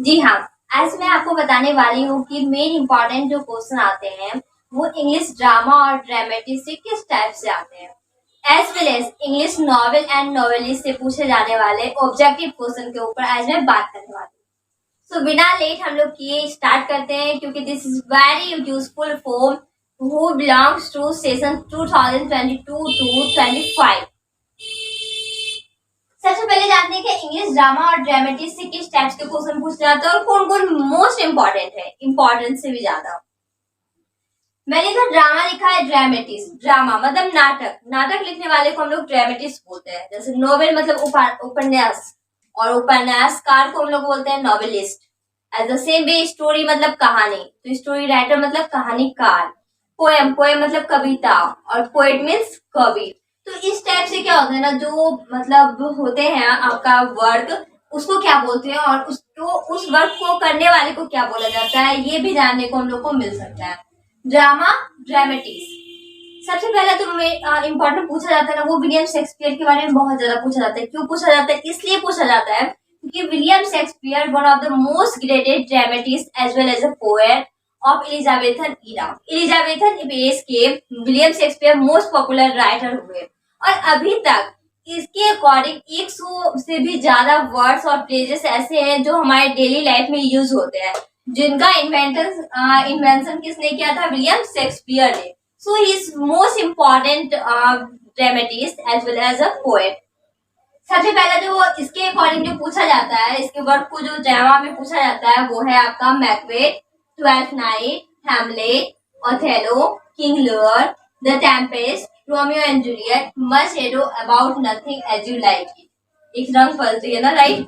जी हाँ, आज मैं आपको बताने वाली हूँ कि मेन इम्पोर्टेंट जो क्वेश्चन आते हैं वो इंग्लिश ड्रामा और ड्रामेटिक से किस टाइप से आते हैं, as well as English novel and novelist से पूछे जाने वाले ऑब्जेक्टिव क्वेश्चन के ऊपर आज मैं बात करने वाली हूँ। सो बिना लेट हम लोग किए स्टार्ट करते हैं, क्योंकि this is very useful for who belongs to session 2022 to 25। सबसे पहले जानते हैं कि इंग्लिश ड्रामा और ड्रामेटिक से किस टाइप्स के क्वेश्चन पूछे जाते हैं और कौन कौन मोस्ट इंपॉर्टेंट है, इंपॉर्टेंट से भी ज्यादा। मैंने इधर ड्रामा लिखा है, ड्रामेटिक्स। ड्रामा मतलब नाटक, नाटक लिखने वाले को हम लोग ड्रामेटिक्स बोलते हैं। जैसे नोवेल मतलब उपन्यास, और उपन्यासकार को हम लोग बोलते हैं novelist. As the same way story मतलब कहानी, तो स्टोरी राइटर मतलब कहानीकार। पोएम, पोएम मतलब कविता, और पोएट मीन्स कवि। तो इस टाइप से क्या होता है ना, जो मतलब होते हैं आपका वर्क, उसको क्या बोलते हैं और उसको उस वर्क को करने वाले को क्या बोला जाता है, ये भी जानने को हम लोग को मिल सकता है। Drama, dramatics. सबसे पहले तो इम्पोर्टेंट पूछा जाता है ना, वो विलियम शेक्सपियर के बारे में बहुत ज्यादा पूछा जाता है। क्यों पूछा जाता है? इसलिए पूछा जाता है क्योंकि William Shakespeare one of the most greatest dramatist as well as a poet of Elizabethan era. Elizabethan age के William Shakespeare most popular writer हुए, और अभी तक इसके अकॉर्डिंग 100 से भी ज्यादा वर्ड्स और फ्रेजेस ऐसे हैं जो हमारे डेली लाइफ में यूज होते हैं, जिनका इन्वेंशन किसने किया था? विलियम शेक्सपियर ने। So he is most important dramatist as well as a poet. सबसे पहला जो इसके अकॉर्डिंग जो पूछा जाता है, इसके वर्क को जो ड्रामा में पूछा जाता है वो है आपका Macbeth, Twelfth Night, Hamlet, Othello, King Lear, the Tempest, Romeo and Juliet, Much Ado About Nothing As You Like It. एक रंग फलती है ना, राइट।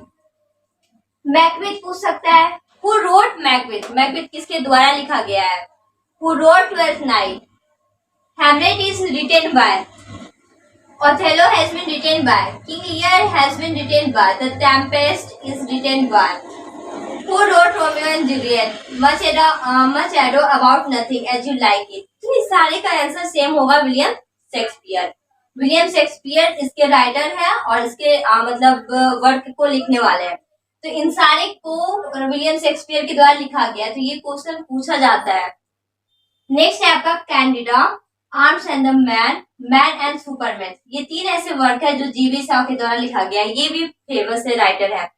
मैकबेथ पूछ सकता है, हु रोट मैकबेथ? मैकबेथ किसके द्वारा लिखा गया है? Who wrote twelfth Night? Hamlet is written by, Othello has been written by, King Lear has been written by, The Tempest is written by. Who wrote Romeo and Juliet? Much ado about nothing as you like it. तो इस सारे का answer same होगा, William Shakespeare. William Shakespeare इसके writer है और इसके मतलब वर्क को लिखने वाले हैं। तो इन सारे को विलियम शेक्सपियर के द्वारा लिखा गया, तो ये क्वेश्चन पूछा जाता है। नेक्स्ट है आपका Candida, arms and the man, man and Superman. ये तीन ऐसे वर्क है जो जीवी साव के द्वारा लिखा गया है। ये भी फेमस है, राइटर है।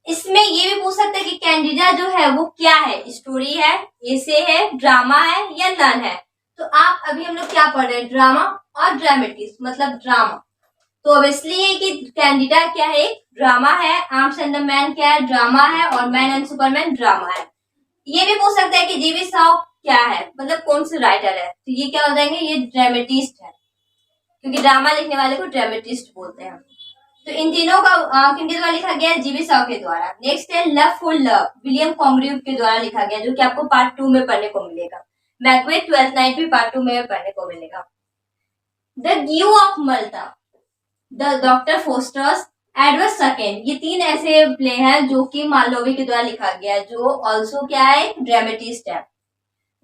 इसमें ये भी पूछ सकते हैं कि कैंडिडा जो है वो क्या है? स्टोरी है, एसे है, ड्रामा है या नन है? तो आप अभी हम लोग क्या पढ़ रहे हैं? ड्रामा और ड्रामेटिक्स मतलब ड्रामा। तो ऑब्वियसली है कि कैंडिडा क्या है? ड्रामा है। आर्म्स एंड द मैन क्या है? ड्रामा है। और मैन एंड सुपरमैन ड्रामा है। ये भी पूछ सकते हैं कि जीवी साव क्या है, मतलब कौन से राइटर है? तो ये क्या हो जाएंगे? ये ड्रामेटिस्ट है, क्योंकि ड्रामा लिखने वाले को ड्रामेटिस्ट बोलते हैं। तो इन तीनों का किनके द्वारा लिखा गया है? जीवी साव के द्वारा। नेक्स्ट है love full love, William Congreve के द्वारा लिखा गया, जो कि आपको पार्ट 2 में पढ़ने को मिलेगा। मैकबेथ ट्वेल्थ नाइट भी पार्ट 2 में पढ़ने को मिलेगा। The Jew of Malta, the Doctor Faustus, Edward Second, ये तीन ऐसे प्ले हैं जो कि मार्लोवी के द्वारा लिखा गया है, जो ऑल्सो क्या है? ड्रामेटिस्ट है।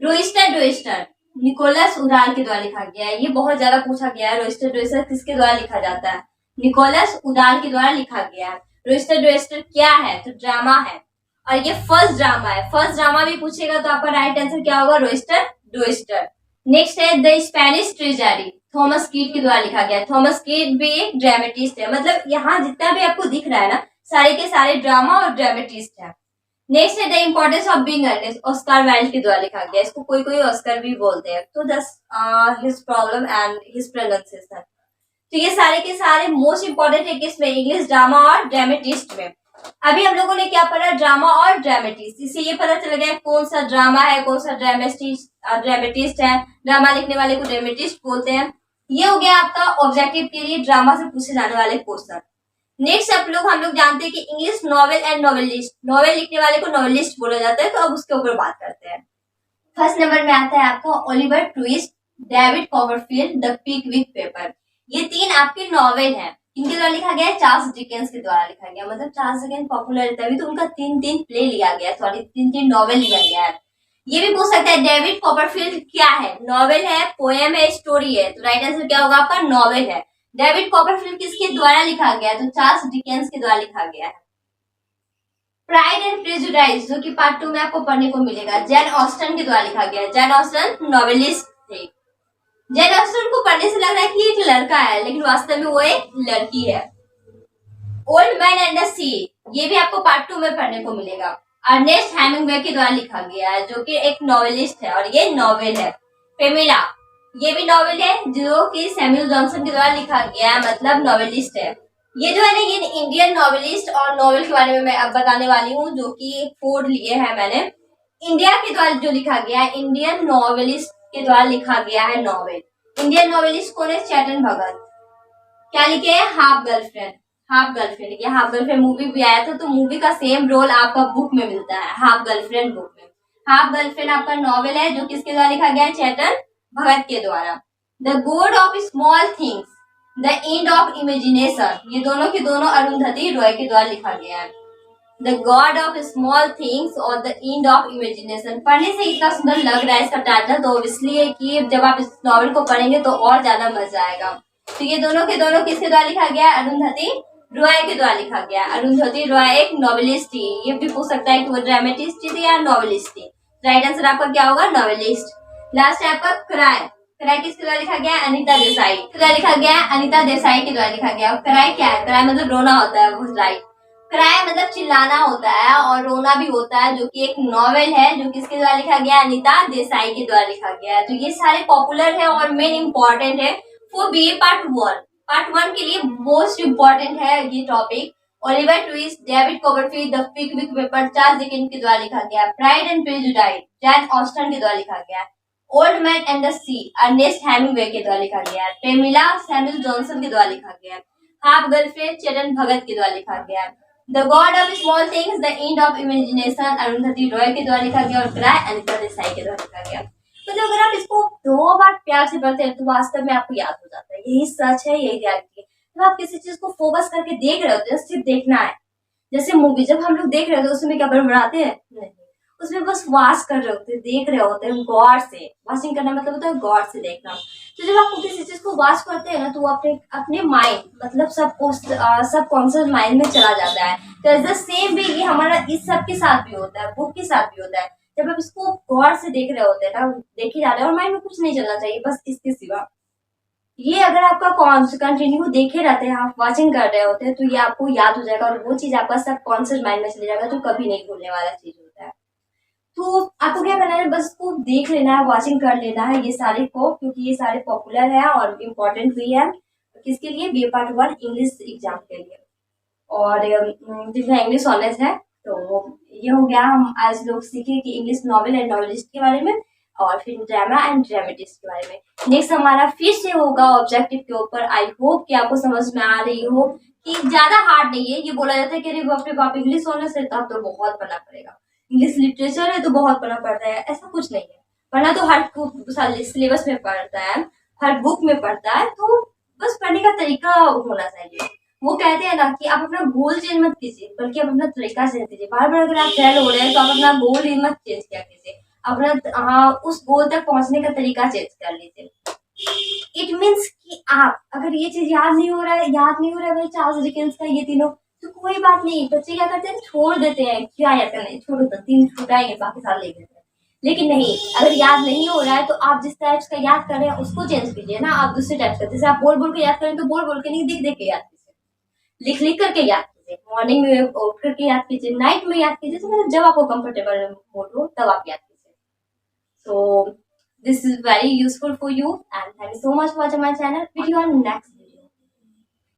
रोइस्टर डोइस्टर, निकोलस उदार के द्वारा लिखा गया है। ये बहुत ज्यादा पूछा गया है। रोइस्टर डोइस्टर किसके द्वारा लिखा जाता है? निकोलस उदार के द्वारा लिखा गया है। रोइस्टर डोइस्टर क्या है? तो ड्रामा है, और ये फर्स्ट ड्रामा है। फर्स्ट ड्रामा भी पूछेगा तो आपका राइट आंसर क्या होगा? रोइस्टर डोइस्टर। नेक्स्ट है द स्पेनिश ट्रेजेडी, थॉमस कीट के द्वारा लिखा गया। थॉमस कीट भी एक ड्रामेटिस्ट है। मतलब यहाँ जितना भी आपको दिख रहा है ना, सारे के सारे ड्रामा और ड्रामेटिस्ट है। नेक्स्ट है the Importance of Being Earnest, Oscar Wilde के द्वारा लिखा गया। इसको कोई कोई ऑस्कर भी बोलते हैं। तो दस his problem and his pronunciation. तो ये सारे के सारे मोस्ट इंपॉर्टेंट है किसमें? इंग्लिश ड्रामा और ड्रामेटिस्ट में। अभी हम लोगों ने क्या पढ़ा? ड्रामा और ड्रामेटिस्ट। इससे ये पता चल गया कौन सा ड्रामा है, कौन सा ड्रामेटिस्ट है। ड्रामा लिखने वाले को ड्रामेटिस्ट बोलते हैं। ये हो गया आपका ऑब्जेक्टिव के लिए ड्रामा से पूछे जाने वाले क्वेश्चन। नेक्स्ट हम लोग जानते हैं कि English novel and novelist, novel लिखने वाले को नॉवेलिस्ट बोला जाता है। तो अब उसके ऊपर बात करते हैं। फर्स्ट नंबर में आता है आपका Oliver Twist, David Copperfield, the Pickwick paper. ये तीन आपके नॉवेल हैं। इनके द्वारा लिखा गया है, चार्ल्स डिकेंस के द्वारा लिखा गया। मतलब चार्ल्स डिकेंस पॉपुलर है तभी तो उनका 3 प्ले लिया गया, सॉरी 3 नॉवेल लिया गया है। ये भी पूछ सकता है डेविड कॉपरफील्ड क्या है? नॉवेल है, पोएम है, स्टोरी है? तो राइट आंसर क्या होगा आपका? नॉवेल है। डेविड कॉपरफील्ड किसके द्वारा लिखा गया? तो चार्ल्स डिकेंस के द्वारा लिखा गया है। प्राइड एंड प्रेजुडाइज जो कि पार्ट 2 में आपको पढ़ने को मिलेगा, जैन ऑस्टन के द्वारा लिखा गया है। जैन ऑस्टन नॉवेलिस्ट थे। जैन ऑस्टन को पढ़ने से लग रहा है कि एक लड़का है, लेकिन वास्तव में वो एक लड़की है। ओल्ड मैन एंड द सी, ये भी आपको पार्ट 2 में पढ़ने को मिलेगा। अर्नेस्ट हेमिंग्वे के द्वारा लिखा गया है, जो कि एक नॉवेलिस्ट है और ये नॉवेल है। फेमिला, ये भी नॉवेल है जो कि सैमुअल जॉनसन के द्वारा लिखा गया है, मतलब नॉवेलिस्ट है। ये जो है ना, ये इंडियन नॉवेलिस्ट और नॉवेल के बारे में मैं अब बताने वाली हूँ, जो कि 4 लिए हैं मैंने। इंडिया के द्वारा जो लिखा गया है, इंडियन नॉवेलिस्ट के द्वारा लिखा गया है नॉवेल। इंडियन नॉवेलिस्ट कौन है? चेतन भगत। क्या लिखे हैं? Half girlfriend. हाफ गर्लफ्रेंड, ये हाफ गर्लफ्रेंड मूवी भी आया था, तो मूवी का सेम रोल आपका बुक में मिलता है, हाफ गर्लफ्रेंड बुक में। हाफ गर्लफ्रेंड आपका नॉवेल है, जो किसके द्वारा लिखा गया है? चेतन भगत के द्वारा। The God of small things, the end of imagination, ये दोनों के दोनों अरुंधति रॉय के द्वारा लिखा गया है। The God of small things और द एंड ऑफ इमेजिनेशन। पढ़ने से इतना सुंदर लग रहा है इसका टाइटल, तो इसलिए कि जब आप इस नॉवेल को पढ़ेंगे तो और ज्यादा मजा आएगा। तो ये दोनों के दोनों किसके द्वारा लिखा गया है? अरुंधति रॉय के द्वारा लिखा गया। अरुंधति रॉय एक नॉवेलिस्ट थी। ये भी पूछ सकता है कि वो ड्रामेटिस्ट थी या नॉवेलिस्ट थी। राइट आंसर आपका क्या होगा? नॉवेलिस्ट। लास्ट है आपका क्राई। क्राई किसके द्वारा लिखा गया है? अनीता देसाई के द्वारा लिखा गया है। अनीता देसाई के द्वारा लिखा गया। क्राई क्या है? क्राई मतलब रोना होता है, वो राइट। क्राई मतलब चिल्लाना होता है और रोना भी होता है, जो कि एक नॉवेल है, जो किसके द्वारा लिखा गया है? अनीता देसाई के द्वारा लिखा गया है। तो ये सारे पॉपुलर है और मेन इंपॉर्टेंट है फॉर बीए पार्ट 1। पार्ट 1 के लिए मोस्ट इंपॉर्टेंट है ये topic. Oliver Twist, David Copperfield, the Pickwick paper, Charles Dickens के द्वारा लिखा गया। Pride and prejudice, Jane Austen के द्वारा लिखा गया। Old man and the sea, Ernest Hemingway के द्वारा लिखा गया है। प्रेमिला, सैमुअल जॉनसन के द्वारा लिखा गया है। हाफ गर्लफ्रेंड, चेतन भगत के द्वारा लिखा गया है। The God of small things, the end of imagination, Arundhati Roy के द्वारा लिखा गया। और क्राई, अनीता देसाई के द्वारा लिखा गया। मतलब अगर आप इसको 2 बार प्यार से पढ़ते हैं तो वास्तव में आपको याद हो जाता है। यही सच है, यही रियलिटी है। जब आप किसी चीज को फोकस करके देख रहे होते हैं, सिर्फ देखना है। जैसे मूवी जब हम लोग देख रहे होते हैं, उसमें क्या बड़बड़ाते हैं? नहीं, उसमें बस वॉच कर रहे होते हैं, देख रहे होते हैं गौर से। वॉचिंग करना मतलब होता है गौर से देखना। तो जब आप किसी चीज को वॉच करते हैं ना, तो वो अपने अपने माइंड मतलब सबकॉन्शियस माइंड में चला जाता है। तो एज द सेम वे ये हमारा इस सब के साथ भी होता है, बुक के साथ भी होता है। जब आप इसको गौर से देख रहे होते हैं ना, देखे जा रहे हैं और माइंड में कुछ नहीं चलना चाहिए बस इसके सिवा। ये अगर आपका कंटिन्यू देखे रहते हैं, आप वाचिंग कर रहे होते हैं, तो ये आपको याद हो जाएगा और वो चीज आपका सबकॉन्शियस माइंड में चले जाएगा, जो कभी नहीं भूलने वाला चीज होता है। तो आपको क्या करना है? बस इसको देख लेना है, वाचिंग कर लेना है ये सारे को, क्योंकि ये सारे पॉपुलर है और इम्पोर्टेंट भी है। किसके लिए? बीए पार्ट 1 इंग्लिश एग्जाम के लिए। और जिसमें इंग्लिश ऑनर्स है, तो ये हो गया। हम आज लोग सीखे कि इंग्लिश नॉवेल एंड नॉवेलिस्ट के बारे में, और फिर ड्रामा एंड ड्रामेटिस्ट के बारे में। नेक्स्ट हमारा फिर से होगा ऑब्जेक्टिव के ऊपर। आई होप कि आपको समझ में आ रही हो कि ज्यादा हार्ड नहीं है। ये बोला जाता है कि अरे बाप रे बाप, इंग्लिश ऑनर्स है तब तो बहुत पढ़ना पड़ेगा, इंग्लिश लिटरेचर है तो बहुत पढ़ना पड़ता है। ऐसा कुछ नहीं है। पढ़ना तो हर सिलेबस में पढ़ता है, हर बुक में पढ़ता है। तो बस पढ़ने का तरीका होना चाहिए। वो कहते हैं ना कि आप अपना गोल चेंज मत कीजिए, बल्कि आप अपना तरीका चेंज कीजिए। बार बार अगर आप फेल हो रहे हैं तो आप अपना गोल ही मत चेंज किया कीजिए, अपना उस गोल तक पहुंचने का तरीका चेंज कर लीजिए। इट मीन्स कि आप अगर ये चीज याद नहीं हो रहा है भाई चार्ल्स डिकेंस का ये तीनों, तो कोई बात नहीं। बच्चे क्या करते हैं? छोड़ देते हैं। क्या याद करना है? छोड़ो, तो 3 छुटाएंगे, बाकी साल ले लेते हैं। लेकिन नहीं, अगर याद नहीं हो रहा है तो आप जिस टाइप्स का याद कर रहे हैं उसको चेंज कीजिए ना। आप दूसरे टाइप्स का, जैसे आप बोल बोल के याद करें तो बोल बोल के नहीं, देख देख के याद कीजिए, लिख लिख करके याद कीजिए, मॉर्निंग में उठ करके याद कीजिए, नाइट में याद कीजिए। तो मतलब जब आपको कंफर्टेबल हो तब आप याद कीजिए। So this is very useful for you, and thank you so much for watching my channel. Video on next